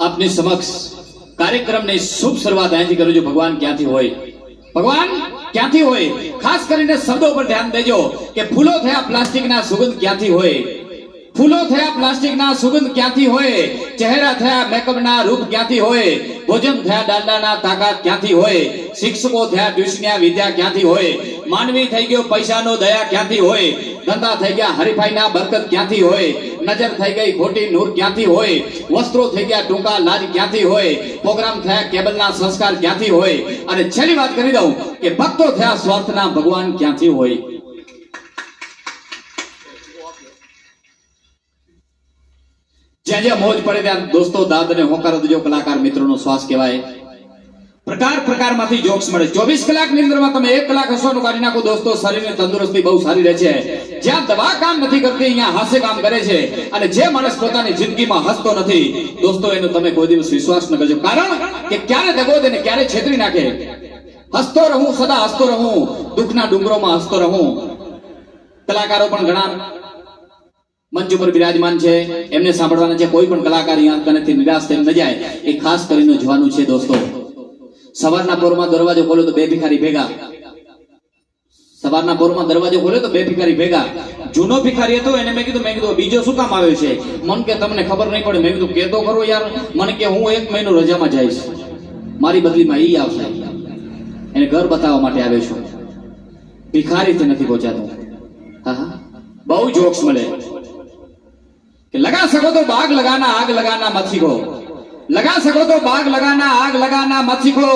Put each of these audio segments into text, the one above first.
આપની સમક્ષ કાર્યક્રમની શુભ શરૂઆત અહીંથી કરું છું. ભગવાન ક્યાંથી હોય, ભગવાન ક્યાંથી હોય, ખાસ કરીને શબ્દો પર ધ્યાન દેજો કે ફૂલો થયા પ્લાસ્ટિકના સુગંધ ક્યાંથી હોય, ફૂલો થયા પ્લાસ્ટિકના સુગંધ ક્યાંથી હોય, ચહેરા થયા મેકઅપના રૂપ ક્યાંથી હોય, ભોજન થયા ડાંડાના તાકાત ક્યાંથી હોય, શિક્ષકો થયા ટ્યુશનિયા વિદ્યા ક્યાંથી હોય, માનવી થઈ ગયો પૈસાનો દયા ક્યાંથી હોય, ધંધા થઈ ગયા હરીફાઈના બરકત ક્યાંથી હોય, નજર થઈ ગઈ ખોટી નૂર ક્યાંથી હોય, વસ્ત્રો થઈ ગયા ટૂંકા લાજ ક્યાંથી હોય, પ્રોગ્રામ થયા કેબલના સંસ્કાર ક્યાંથી હોય, અને છેલ્લી વાત કરી દઉં કે ભક્તો થયા સ્વાર્થના ભગવાન ક્યાંથી હોય. જ્યાં જ્યાં મોજ પડે ત્યાં દોસ્તો દાદ અને હોકારો દેજો. કલાકાર મિત્રોનો શ્વાસ કહેવાય. પ્રકાર પ્રકારમાંથી જોક્સ મળે. 24 કલાકની અંદરમાં તમે 1 કલાક હસવાનું કાઢી નાખો દોસ્તો. શરીરની તંદુરસ્તી બહુ સારી રહે છે. જ્યાં દવા કામ નથી કરતી અહીંયા હાસ્ય કામ કરે છે. અને જે માણસ પોતાની જિંદગીમાં હસતો નથી દોસ્તો એનો તમે કોઈ દિવસ વિશ્વાસ ન કરજો. કારણ કે ક્યારે દગો દે ને ક્યારે છેતરી નાખે. હસતો રહું, સદા હસતો રહું, દુઃખના ડુંગરોમાં હસતો રહું. કલાકારો પણ ઘણા મંચ ઉપર બિરાજમાન છે, એમને સાંભળવાના છે. કોઈ પણ કલાકાર અહીંયા કનેથી નિરાશ થઈને ન જાય એ ખાસ કરીને જોવાનું છે દોસ્તો. સવારના પોરમાં દરવાજો ખોલ્યો તો બે ભિખારી ભેગા, સવારના પોરમાં દરવાજો ખોલ્યો તો બે ભિખારી ભેગા. જૂનો ભિખારી હતો એને મેં કીધું બીજો શું કામ આવ્યો છે? મન કે તમને ખબર નહીં પડે. મેં કીધું કેતો ખરો યાર. મને કે હું 1 મહિનો રજામાં જઈશ, મારી બદલીમાં ઈ આવશે. એને ઘર બતાવવા માટે આવ્યો છું. ભિખારીથી નથી પહોંચાતો. હા, બહુ જોક્સ મળે कि लगा सको तो बाग लगाना, आग लगाना मत सीखो. लगा सको तो बाग लगाना, आग लगाना मत सीखो.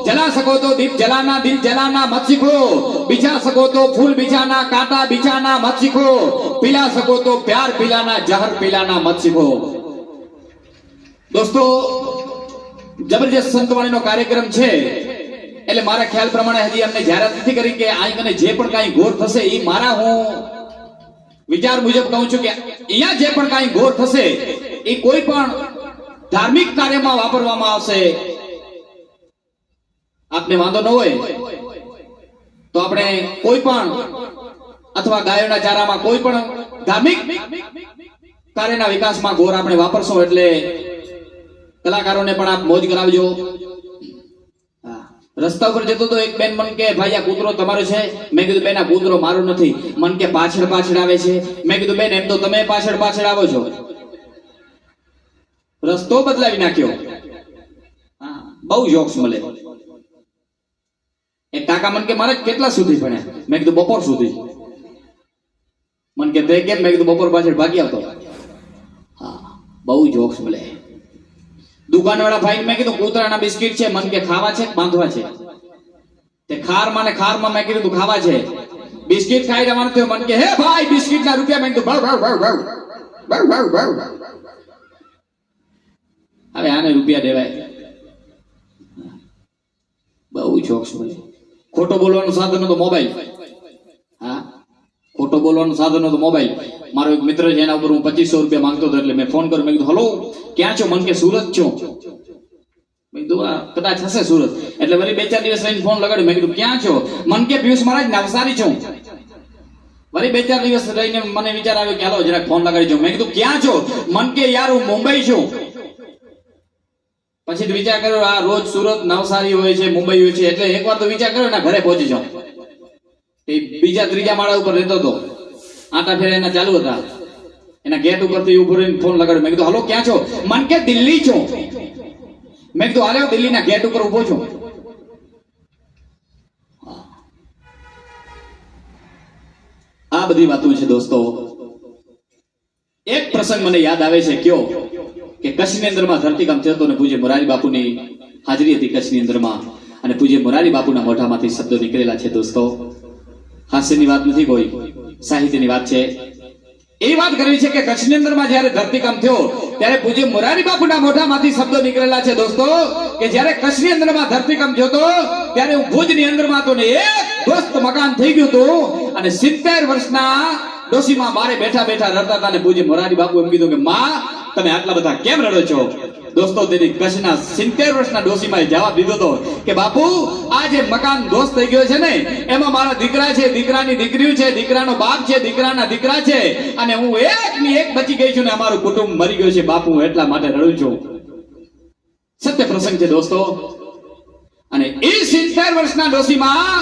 जला सको तो दीप जलाना, दिल जलाना मत सीखो. बिछा सको तो फूल बिछाना, कांटा बिछाना मत सीखो. पिला सको तो प्यार पिलाना, जहर पिलाना मत सीखो. दोस्तों जबरदस्त संतवाણીનો કાર્યક્રમ છે એટલે મારા ખ્યાલ પ્રમાણે હજી અમને જાહેરાત નથી કરી કે આ કને જે પણ કાઈ ગોર થશે એ મારા હું વિચાર મુજબ કહું છું કે અહીંયા જે પણ કાઈ ગોર થશે એ કોઈ પણ ધાર્મિક કાર્યમાં વાપરવામાં આવશે. આપને વાંધો ન હોય તો આપણે કોઈ પણ અથવા ગાયોના ચારામાં કોઈ પણ ધાર્મિક કાર્યના વિકાસમાં ગોર આપણે વાપરશું એટલે કલાકારોને પણ આપ મોજ કરાવજો. રસ્તા ઉપર જતો તો એક બેન મન કે ભાઈ આ કૂતરો તમારો છે? મેં કીધું બેન આ કૂતરો મારો નથી. મન કે પાછળ પાછળ આવે છે. મેં કીધું બેન એમ તો તમે પાછળ પાછળ આવો છો, રસ્તો બદલાવી નાખ્યો. બહુ જોક્સ મળે. એક કાકા મન કે મારે કેટલા સુધી ભણ્યા? મેં કીધું બપોર સુધી. મન કે તે કેમ? મેં કીધું બપોર પાછળ ભાગી આવતો. હા, બહુ જોક્સ મળે. દુકાનવાળા ભાઈ મેં કીધું કૂતરાના બિસ્કિટ છે. મન કે ખાવા છે બાંધવા છે? તે ખારમાં ને ખારમાં મેં કીધું ખાવા છે. બિસ્કિટ ખાઈ જવાનું થયું. મન કે હે ભાઈ બિસ્કિટના રૂપિયા. મેં કીધું ભાવ ભાવ ભાવ ભાવ ભાવ ભાવ ભાવ. હવે આને રૂપિયા દેવાય. બહુ જોક્સ મળે. ખોટો બોલવાનું સાધન હતો મોબાઈલ. હા, ખોટો બોલવાનું સાધન હતો મોબાઈલ. મારો એક મિત્ર છે એના ઉપર હું 2500 રૂપિયા માંગતો હતો એટલે મેં ફોન કર્યો. મેં કીધું હલો ક્યાં છો? મન કે સુરત છો. મેં કીધું કદાચ હશે સુરત. એટલે વળી 2-4 દિવસ રહીને ફોન લગાડ્યો. મેં કીધું ક્યાં છો? મન કે પિયુષ મહારાજ નવસારી છું. વળી 2-4 દિવસ રહીને મને વિચાર આવ્યો કે હાલો જરાક ફોન લગાડી જાઉં. મેં કીધું ક્યાં છો? મન કે યાર હું મુંબઈ છું. પછી વિચાર કર્યો આ રોજ સુરત નવસારી હોય છે, મુંબઈ હોય છે, એટલે એકવાર તો વિચાર કર્યો એના ઘરે પહોંચી જાઉં. એ બીજા ત્રીજા માળા ઉપર રહેતો હતો. આટા ફેરા એના ચાલુ હતા. એના ગેટ ઉપરથી ઉભો રહીને ફોન લગાડ્યો. મેં કીધું હલો ક્યાં છો? મન કે દિલ્હી છું. મેં કીધું હાલે દિલ્હીના ગેટ ઉપર ઉભો છું. આ બધી વાતો છે દોસ્તો. એક પ્રસંગ મને યાદ આવે છે કયો કે કચ્છની અંદરમાં ધરતીકંપ થયો હતો ને પૂજ્ય મોરારી બાપુની હાજરી હતી કચ્છની અંદરમાં અને પૂજ્ય મોરારી બાપુના મોઢામાંથી શબ્દો નીકળેલા છે દોસ્તો. હાસ્યની વાત નથી, કોઈ સાહિત્યની વાત છે. એ વાત કરવી છે કે કચ્છની અંદરમાં જ્યારે ધરતીકંપ થયો ત્યારે પૂજ્ય મોરારી બાપુના મોઢામાંથી શબ્દો નીકળેલા છે દોસ્તો કે જ્યારે કચ્છની અંદરમાં ધરતીકંપ થયો હતો ત્યારે હું ભુજની અંદરમાં હતો ને એક ધ્વસ્ત મકાન થઈ ગયું હતું અને 70 વર્ષના ડોશીમાં બારે બેઠા બેઠા રડતા હતા ને પૂજ્ય મોરારી બાપુ એમ કીધું કે માં તમે આટલા બધા કેમ રડો છો? દોસ્તો તેની કચ્છના 70 વર્ષના ડોશીમાએ જવાબ દીધો હતો કે બાપુ આ જે મકાન ધોસ્ત થઈ ગયો છે ને એમાં મારા દીકરા છે, દીકરાની દીકરીઓ છે, દીકરાનો બાપ છે, દીકરાના દીકરા છે અને હું એકની એક બચી ગઈ છું ને અમારું કુટુંબ મરી ગયું છે બાપુ, હું એટલા માટે રડું છું. સત્ય પ્રસંગ છે દોસ્તો. અને એ 70 વર્ષના ડોશીમાં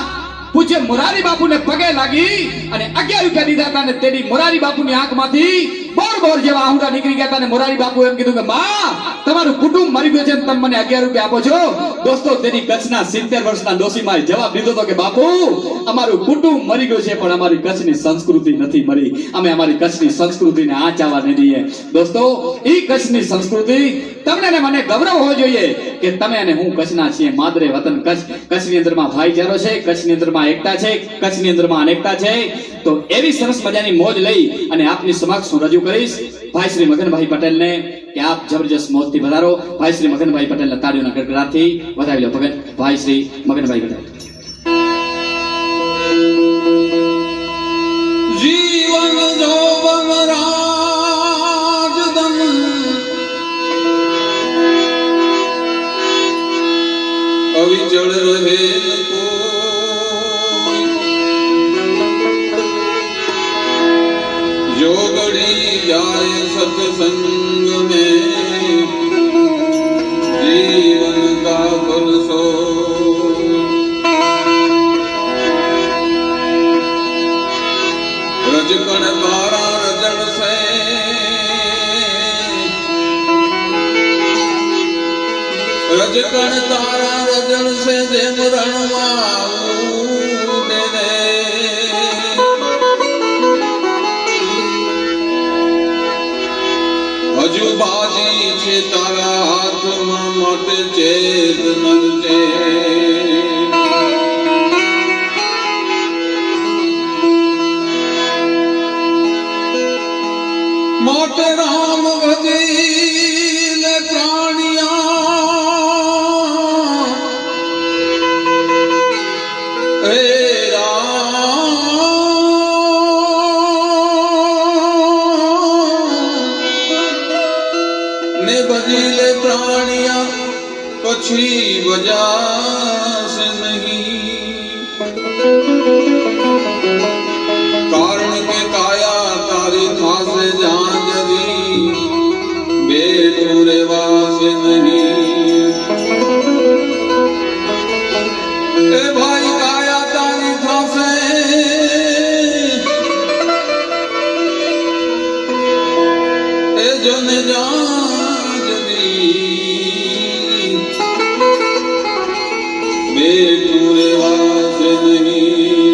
પૂજ્ય મોરારી બાપુને પગે લાગી અને 11 રૂપિયા દીધા હતા. અને તેની મોરારી બાપુની આંખમાંથી બોર જેવા આહુડા નીકળી ગયા હતા. અને મોરારી બાપુ એમ કીધું કે માં, તમારું કુટુંબ મરી ગયું છે અને તમે મને 11 રૂપિયા આપો છો. દોસ્તો, તેની કચ્છના 70 વર્ષના ડોશીમાએ જવાબ દીધો હતો કે બાપુ, અમારું કુટુંબ મરી ગયું છે પણ અમારી કચ્છની સંસ્કૃતિ નથી મરી. અમે અમારી કચ્છની સંસ્કૃતિને આંચાવા નહીં દઈએ. દોસ્તો, એ કચ્છની સંસ્કૃતિ તમને ને મને ગૌરવ હોવો જોઈએ કે તમે અને હું કચ્છના છીએ. માદરે વતન કચ્છ. કચ્છની અંદરમાં ભાઈચારો છે, કચ્છની અંદરમાં એકતા છે, કચ્છની અંદરમાં અનેકતા છે. તો એવી સરસ મજાની મોજ લઈ અને આપની સમક્ષ હું રજૂ કરીશ ભાઈ શ્રી મગનભાઈ પટેલને કે આપ જબરજસ્ત મોજથી વધારો. ભાઈ શ્રી મગનભાઈ પટેલના તાળીઓના ગડગડાટથી વધાવી લો ભગત ભાઈ શ્રી મગનભાઈ પટેલ. જીવન જોવન રાજદન અવિચળ રહે जो गड़ी जाए सत्संग में जीवन का फल सो रजकण तारा रजन से रजकण तारा रजन से जेम रणमाऊ देने હજુ બાજી છે તારા હાથમાં માટે ચેત નજે માટે રામ ભજી લે પ્રાણિયા હે बजीले प्राणिया पछी बजास नहीं कारण के काया तारी थासे जान जरी बेटू रेवास नहीं ए भाई काया तारी थासे ए जो ने जान बेटू रेवास नहीं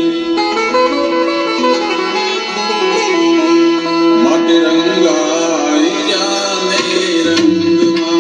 माटे रंगाई जाने रंगमा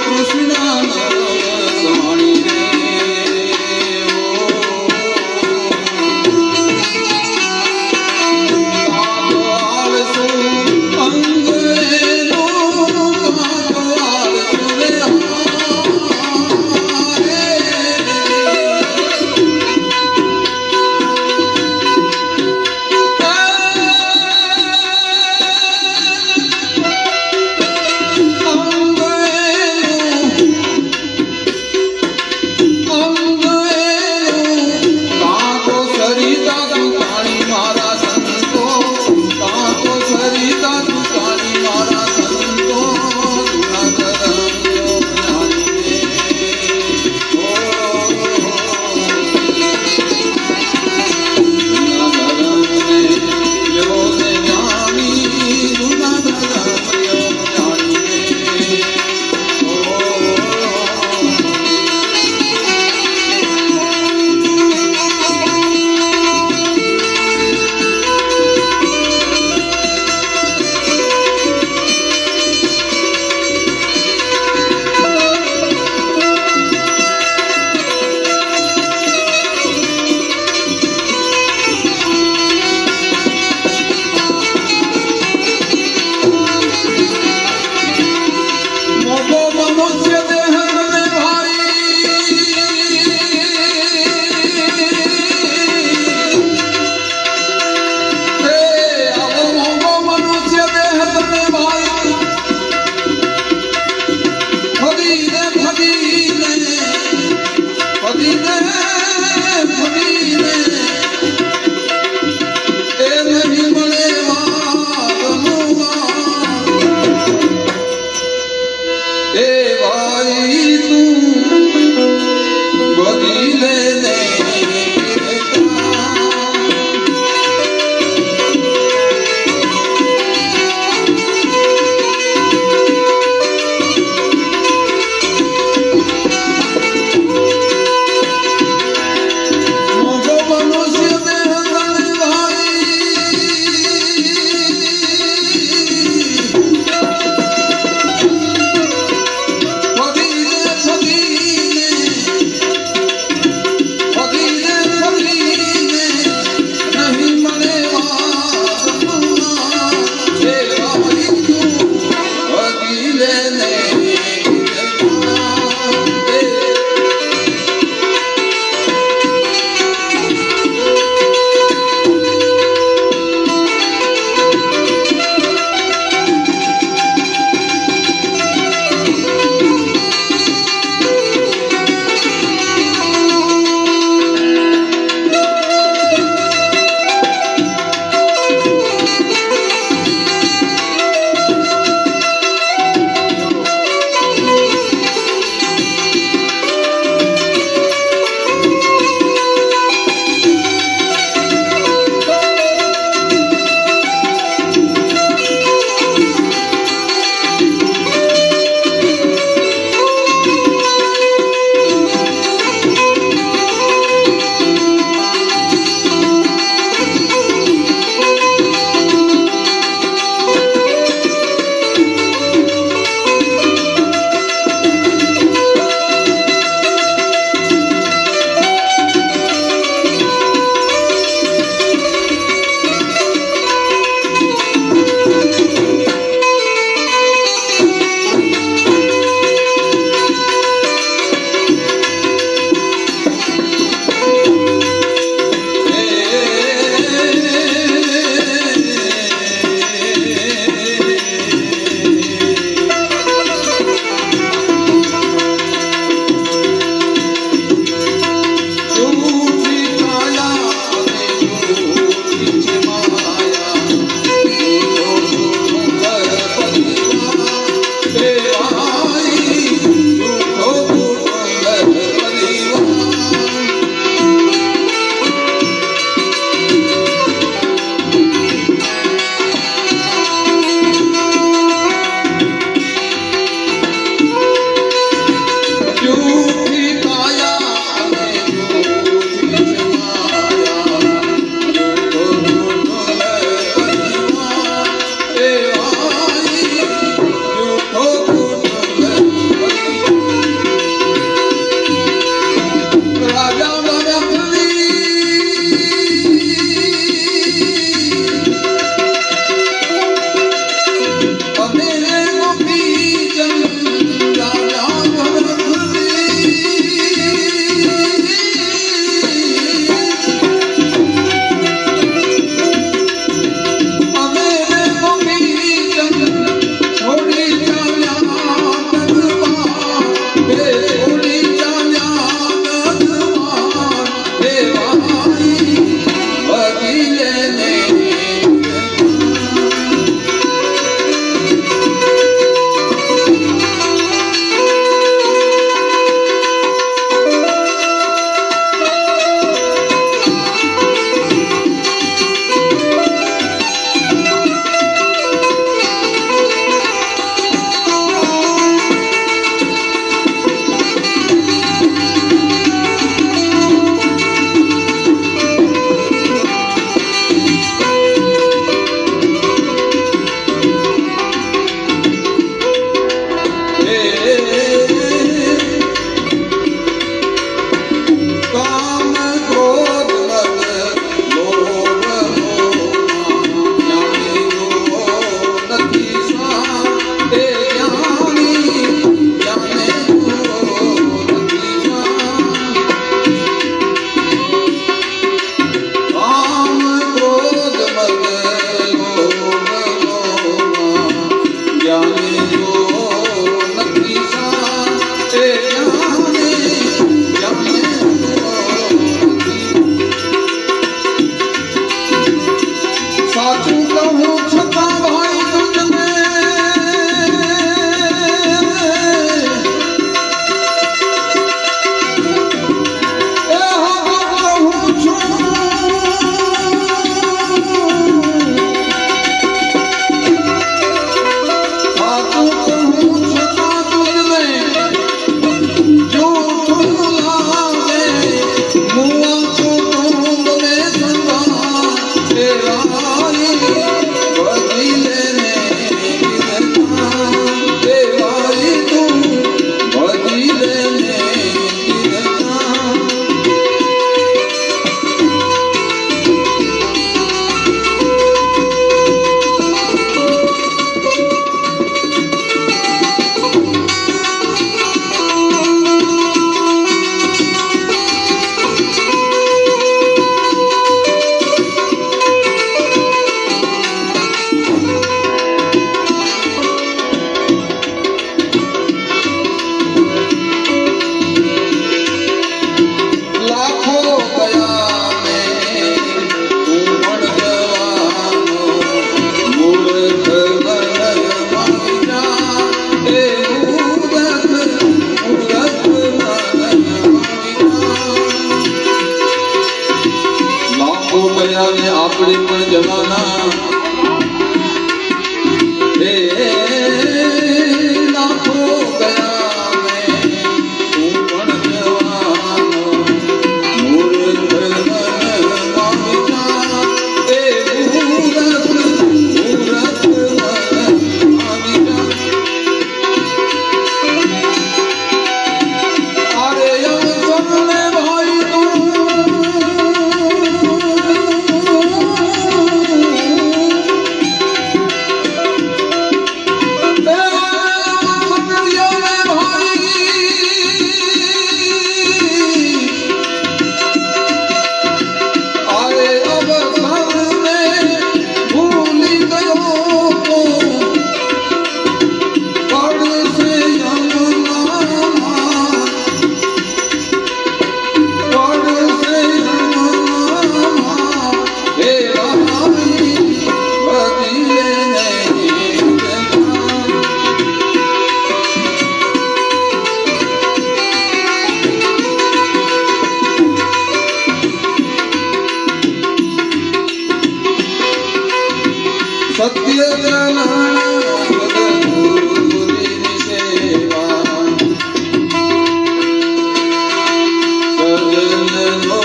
કૃષ્ણ સ્વામી અંગ આપણે પણ જવાના હે લાખો ગયા ને હું પણ જવાનો મૂર્ખ મનમાં વિચાર એ મૂર્ખ મનમાં વિચાર અરે અવસરને ભાઈ સત્ય સદગુરુની સેવા સજનનો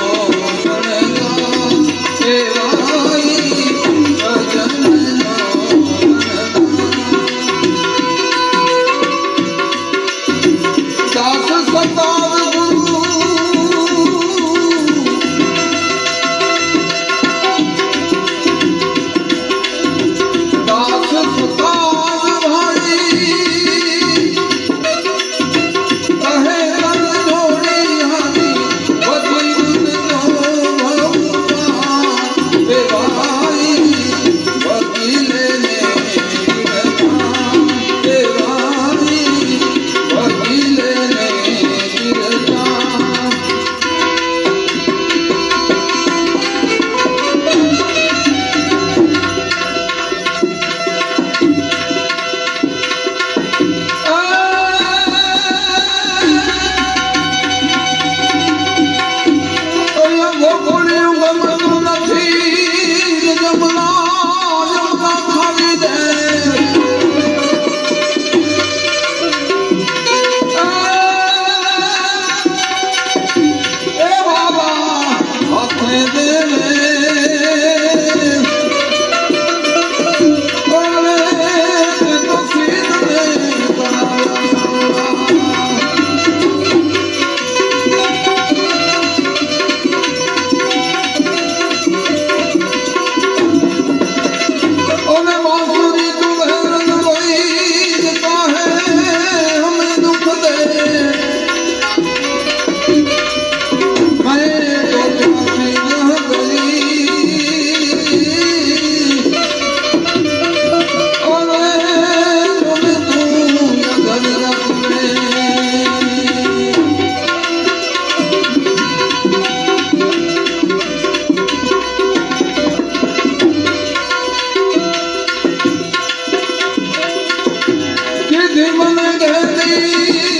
શણગાર સેવાઈ સજનનો દાસ સતાવ मन कहती